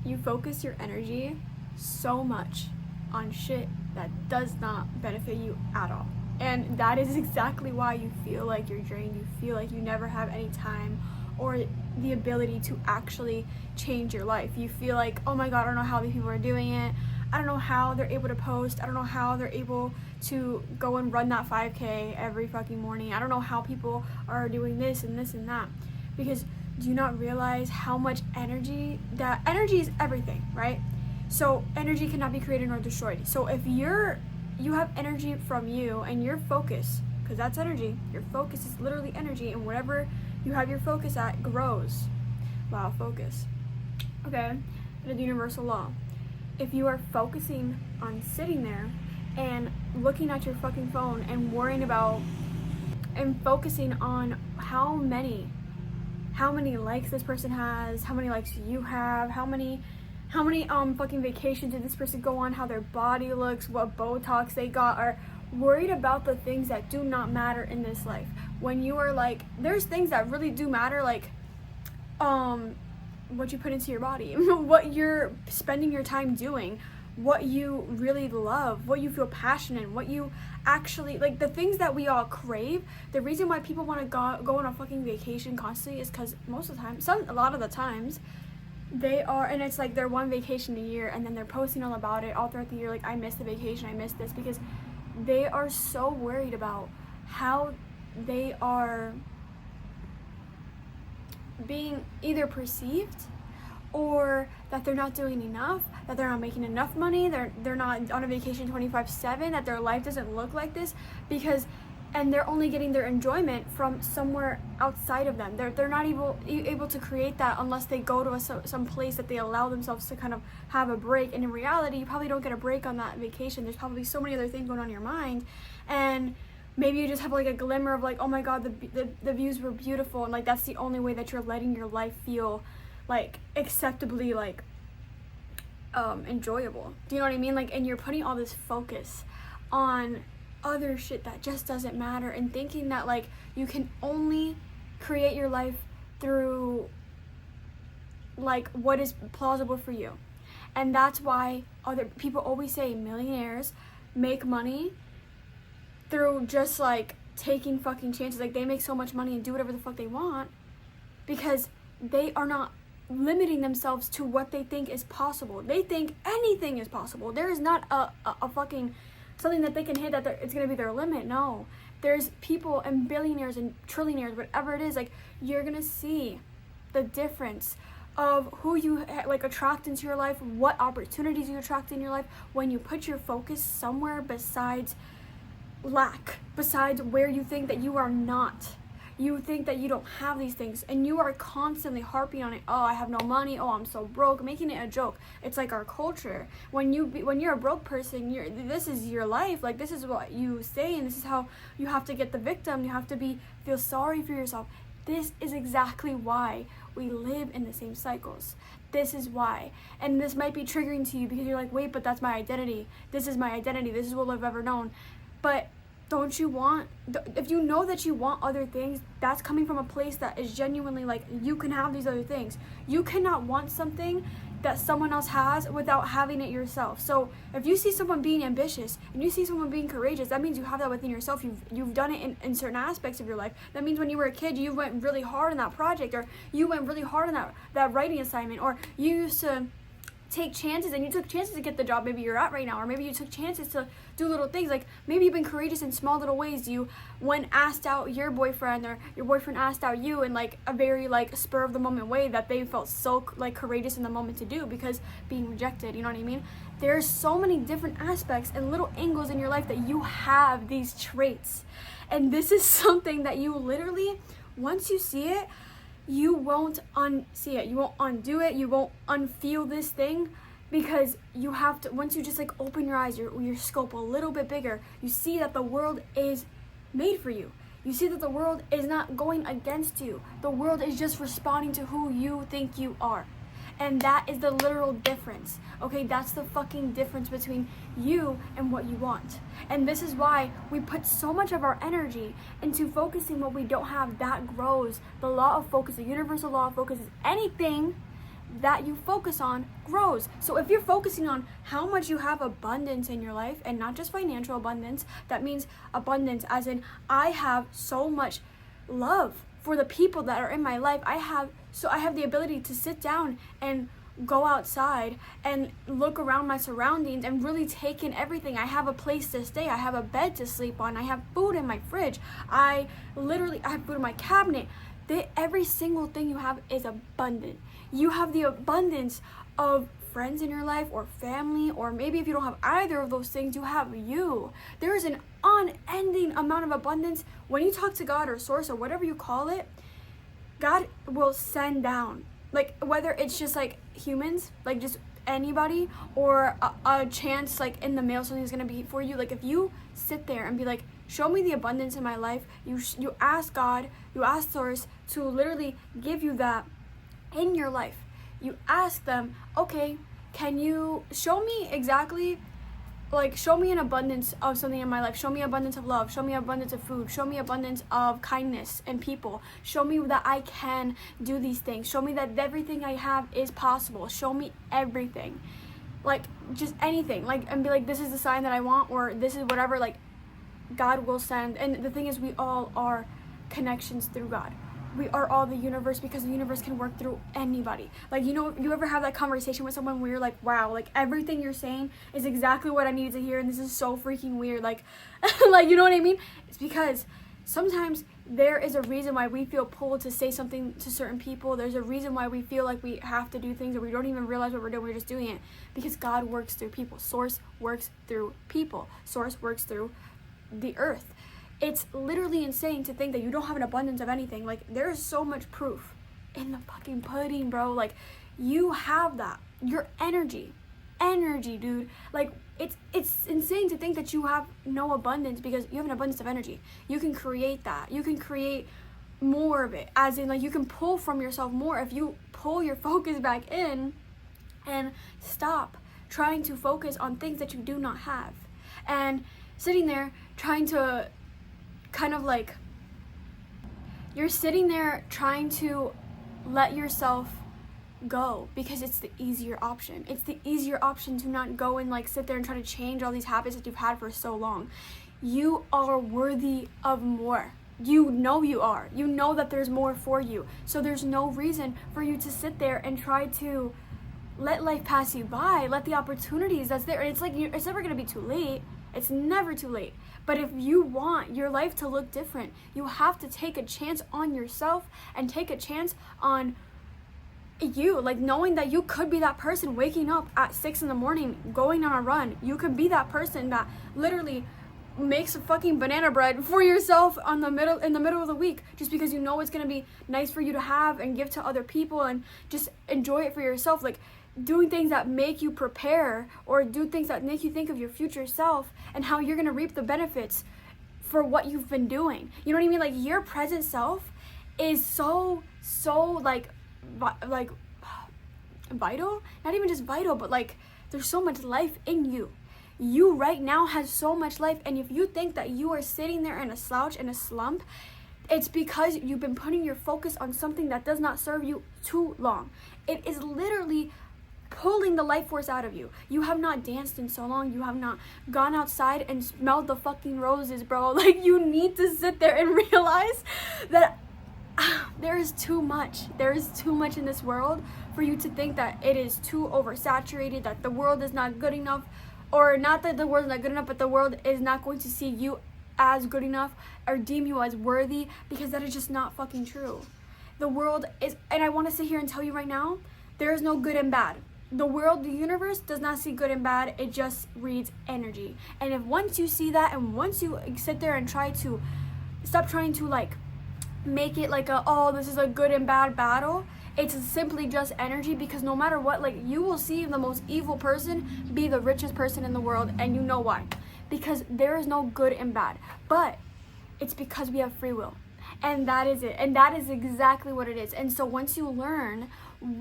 you focus your energy so much on shit that does not benefit you at all. And that is exactly why you feel like you're drained. You feel like you never have any time or the ability to actually change your life. You feel like, oh my god, I don't know how these people are doing it. I don't know how they're able to post. I don't know how they're able to go and run that 5K every fucking morning. I don't know how people are doing this and this and that. Because do you not realize how much energy is everything, right? So energy cannot be created nor destroyed. So if you have energy from you and your focus, because that's energy, your focus is literally energy, and whatever you have your focus at grows. Wow, focus. Okay, the universal law. If you are focusing on sitting there and looking at your fucking phone and worrying about and focusing on how many likes this person has, how many likes you have, how many fucking vacations did this person go on, how their body looks, what Botox they got, are worried about the things that do not matter in this life. When you are like, there's things that really do matter, like what you put into your body, what you're spending your time doing, what you really love, what you feel passionate in, what you actually like, the things that we all crave. The reason why people want to go on a fucking vacation constantly is because most of the time, a lot of the times, they are, and it's like their one vacation a year, and then they're posting all about it all throughout the year, like, I missed the vacation, I missed this, because they are so worried about how they are being either perceived, or that they're not doing enough, that they're not making enough money, they're not on a vacation 24/7, that their life doesn't look like this, and they're only getting their enjoyment from somewhere outside of them. They're not able to create that unless they go to some place that they allow themselves to kind of have a break. And in reality, you probably don't get a break on that vacation. There's probably so many other things going on in your mind, and maybe you just have like a glimmer of like, oh my god, the views were beautiful, and like that's the only way that you're letting your life feel like acceptably like enjoyable. Do you know what I mean? Like, and you're putting all this focus on other shit that just doesn't matter, and thinking that like you can only create your life through like what is plausible for you. And that's why other people always say millionaires make money through just like taking fucking chances. Like, they make so much money and do whatever the fuck they want because they are not limiting themselves to what they think is possible. They think anything is possible. There is not a fucking something that they can hit that it's gonna be their limit. No, there's people and billionaires and trillionaires, whatever it is, like, you're gonna see the difference of who you like attract into your life, what opportunities you attract in your life when you put your focus somewhere besides lack, besides where you think that you are not. You think that you don't have these things, and you are constantly harping on it. Oh, I have no money. Oh, I'm so broke. Making it a joke. It's like our culture. When you're a broke person, this is your life. Like, this is what you say, and this is how you have to get the victim. You have to feel sorry for yourself. This is exactly why we live in the same cycles. This is why. And this might be triggering to you because you're like, wait, but that's my identity. This is my identity. This is what I've ever known. But don't you want, if you know that you want other things, that's coming from a place that is genuinely like, you can have these other things. You cannot want something that someone else has without having it yourself. So if you see someone being ambitious and you see someone being courageous, that means you have that within yourself. You've done it in certain aspects of your life. That means when you were a kid, you went really hard on that project, or you went really hard on that writing assignment, or you used to take chances, and you took chances to get the job maybe you're at right now, or maybe you took chances to do little things. Like, maybe you've been courageous in small little ways. You went asked out your boyfriend, or your boyfriend asked out you in like a very like spur of the moment way that they felt so like courageous in the moment to do, because being rejected, you know what I mean? There's so many different aspects and little angles in your life that you have these traits, and this is something that you literally, once you see it, you won't unsee it, you won't undo it, you won't unfeel this thing, because you have to, once you just like open your eyes, your scope a little bit bigger, you see that the world is made for you. You see that the world is not going against you. The world is just responding to who you think you are. And that is the literal difference, okay? That's the fucking difference between you and what you want. And this is why we put so much of our energy into focusing what we don't have. That grows. The law of focus, the universal law of focus, is anything that you focus on grows. So if you're focusing on how much you have abundance in your life, and not just financial abundance, that means abundance as in I have so much love for the people that are in my life. I have the ability to sit down and go outside and look around my surroundings and really take in everything. I have a place to stay. I have a bed to sleep on. I have food in my fridge. I have food in my cabinet. Every single thing you have is abundant. You have the abundance of friends in your life or family, or maybe if you don't have either of those things, you have you. There is an unending amount of abundance. When you talk to God or source or whatever you call it, God will send down, like whether it's just like humans, like just anybody, or a chance like in the mail something's gonna be for you. Like if you sit there and be like, show me the abundance in my life, you ask God, you ask source to literally give you that in your life. You ask them, okay, can you show me exactly, like show me an abundance of something in my life. Show me abundance of love. Show me abundance of food. Show me abundance of kindness and people. Show me that I can do these things. Show me that everything I have is possible. Show me everything. Like just anything. Like, and be like, this is the sign that I want, or this is whatever, like God will send. And the thing is, we all are connections through God. We are all the universe, because the universe can work through anybody. Like, you know, you ever have that conversation with someone where you're like, wow, like everything you're saying is exactly what I needed to hear, and this is so freaking weird, like like, you know what I mean? It's because sometimes there is a reason why we feel pulled to say something to certain people. There's a reason why we feel like we have to do things, or we don't even realize what we're doing, we're just doing it, because God works through people. Source works through people. Source works through the earth. It's literally insane to think that you don't have an abundance of anything. Like, there is so much proof in the fucking pudding, bro. Like, you have that. Your energy, dude. Like, it's insane to think that you have no abundance, because you have an abundance of energy. You can create that. You can create more of it, as in, like, you can pull from yourself more if you pull your focus back in and stop trying to focus on things that you do not have, and sitting there trying to kind of like, you're sitting there trying to let yourself go because it's the easier option. It's the easier option to not go and like sit there and try to change all these habits that you've had for so long. You are worthy of more. You know you are. You know that there's more for you. So there's no reason for you to sit there and try to let life pass you by. Let the opportunities that's there. It's like, it's never going to be too late. It's never too late. But if you want your life to look different, you have to take a chance on yourself and take a chance on you. Like, knowing that you could be that person waking up at 6 a.m, going on a run. You could be that person that literally makes a fucking banana bread for yourself in the middle of the week, just because you know it's going to be nice for you to have and give to other people, and just enjoy it for yourself. Like, doing things that make you prepare, or do things that make you think of your future self and how you're going to reap the benefits for what you've been doing. You know what I mean? Like, your present self is so like vital. Not even just vital, but like, there's so much life in you. You right now has so much life, and if you think that you are sitting there in a slouch, in a slump, it's because you've been putting your focus on something that does not serve you too long. It is literally pulling the life force out of you. You have not danced in so long. You have not gone outside and smelled the fucking roses, bro. Like, you need to sit there and realize that there is too much. There is too much in this world for you to think that it is too oversaturated, that the world is not good enough, or not that the world is not good enough, but the world is not going to see you as good enough or deem you as worthy, because that is just not fucking true. The world is, and I want to sit here and tell you right now, there is no good and bad. The world, the universe does not see good and bad. It just reads energy. And if once you see that, and once you sit there and try to stop trying to like make it like this is a good and bad battle, it's simply just energy. Because no matter what, like, you will see the most evil person be the richest person in the world, and you know why? Because there is no good and bad, but it's because we have free will. And that is it. And that is exactly what it is. And so once you learn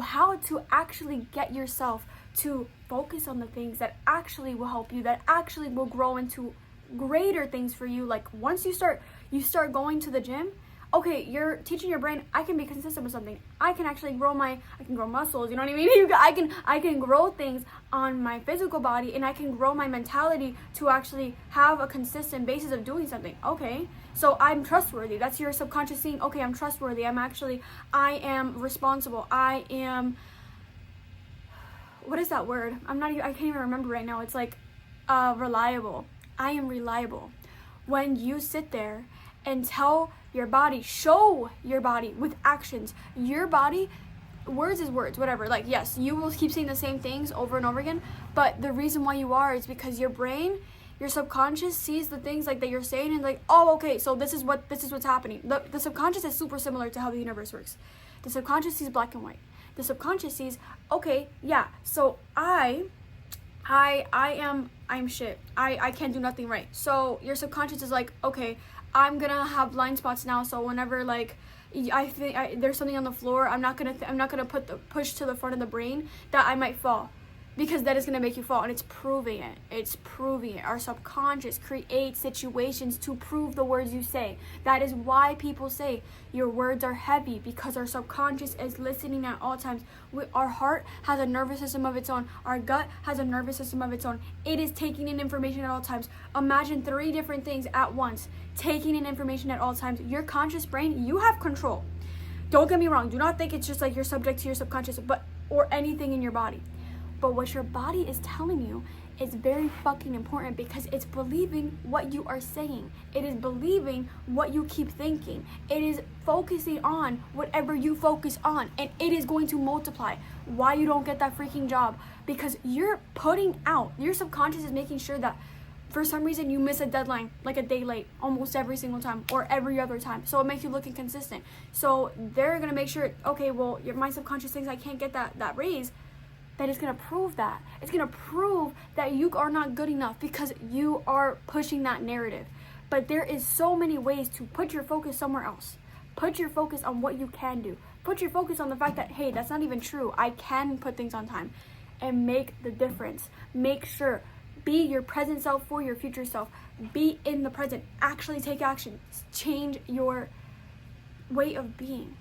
how to actually get yourself to focus on the things that actually will help you, that actually will grow into greater things for you. Like, once you start going to the gym, Okay, you're teaching your brain, I can be consistent with something. I can actually I can grow muscles, you know what I mean? I can grow things on my physical body, and I can grow my mentality to actually have a consistent basis of doing something. Okay, so I'm trustworthy. That's your subconscious saying, okay, I'm trustworthy. I am responsible. I am, what is that word? I can't even remember right now. It's like reliable. I am reliable. When you sit there and tell your body, show your body with actions, your body, words is words, whatever. Like, yes, you will keep saying the same things over and over again, but the reason why you are is because your brain, your subconscious sees the things like that you're saying and like, oh, okay, so this is what's happening. The subconscious is super similar to how the universe works. The subconscious sees black and white. The subconscious sees, okay, yeah, so I'm shit. I can't do nothing right. So your subconscious is like, okay, I'm gonna have blind spots now. So whenever like I think there's something on the floor, I'm not gonna push to the front of the brain that I might fall, because that is gonna make you fall, and it's proving it. Our subconscious creates situations to prove the words you say. That is why people say your words are heavy, because our subconscious is listening at all times. Our heart has a nervous system of its own. Our gut has a nervous system of its own. It is taking in information at all times. Imagine 3 different things at once, taking in information at all times. Your conscious brain, you have control. Don't get me wrong. Do not think it's just like you're subject to your subconscious, or anything in your body. But what your body is telling you is very fucking important, because it's believing what you are saying. It is believing what you keep thinking. It is focusing on whatever you focus on, and it is going to multiply. Why you don't get that freaking job? Because you're putting out, your subconscious is making sure that for some reason you miss a deadline like a day late almost every single time, or every other time. So it makes you look inconsistent. So they're going to make sure, okay, well, my subconscious thinks I can't get that raise. That is going to prove that. It's going to prove that you are not good enough, because you are pushing that narrative. But there is so many ways to put your focus somewhere else. Put your focus on what you can do. Put your focus on the fact that, hey, that's not even true. I can put things on time, and make the difference. Make sure. Be your present self for your future self. Be in the present. Actually take action. Change your way of being.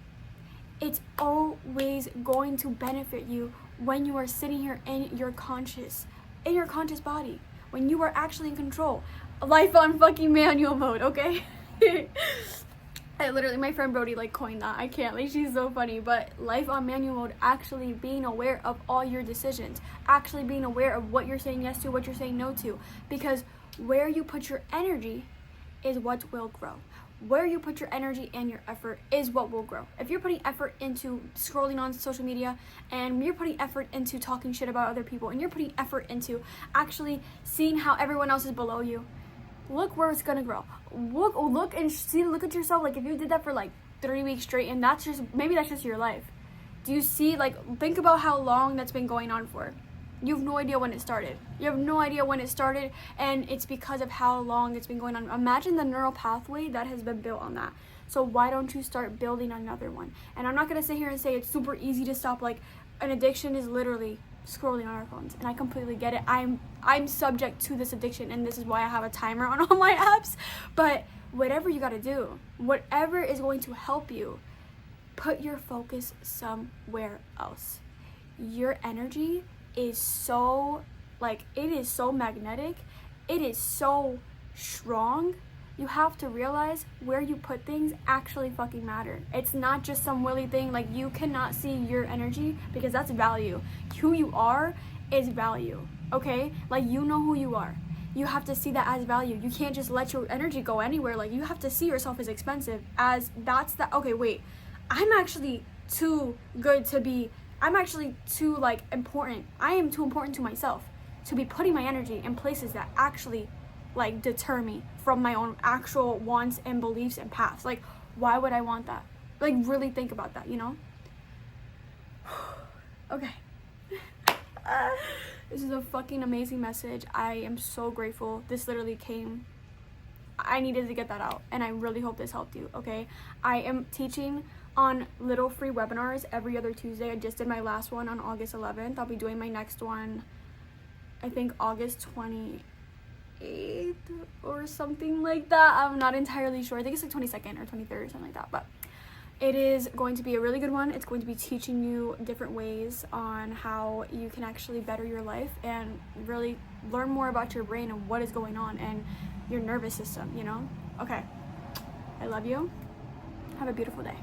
It's always going to benefit you when you are sitting here in your conscious body, when you are actually in control. Life on fucking manual mode, okay? My friend Brody coined that. I can't, she's so funny. But life on manual mode, actually being aware of all your decisions, actually being aware of what you're saying yes to, what you're saying no to, because where you put your energy is what will grow. Where you put your energy and your effort is what will grow. If you're putting effort into scrolling on social media, and you're putting effort into talking shit about other people, and you're putting effort into actually seeing how everyone else is below you, look where it's gonna grow. Look at yourself. If you did that for 3 weeks straight, and that's just your life. Do you see, think about how long that's been going on for. You have no idea when it started. And it's because of how long it's been going on. Imagine the neural pathway that has been built on that. So why don't you start building another one? And I'm not going to sit here and say it's super easy to stop. An addiction is literally scrolling on our phones. And I completely get it. I'm subject to this addiction, and this is why I have a timer on all my apps. But whatever you got to do, whatever is going to help you, put your focus somewhere else. Your energy is so it is so magnetic, it is so strong. You have to realize where you put things actually fucking matter. It's not just some willy thing. You cannot see your energy, because that's value. Who you are is value, okay? You know who you are. You have to see that as value. You can't just let your energy go anywhere. You have to see yourself as expensive, as okay, wait, I'm actually too good to be, I'm actually too important. I am too important to myself to be putting my energy in places that actually deter me from my own actual wants and beliefs and paths. Why would I want that? Really think about that, you know? Okay. This is a fucking amazing message. I am so grateful. This literally came, I needed to get that out, and I really hope this helped you, okay? I am teaching on little free webinars every other Tuesday. I just did my last one on August 11th. I'll be doing my next one, I think August 28th. 28th or something like that. I'm not entirely sure. I think it's like 22nd or 23rd or something like that, but it is going to be a really good one. It's going to be teaching you different ways on how you can actually better your life and really learn more about your brain and what is going on and your nervous system, you know? Okay, I love you. Have a beautiful day.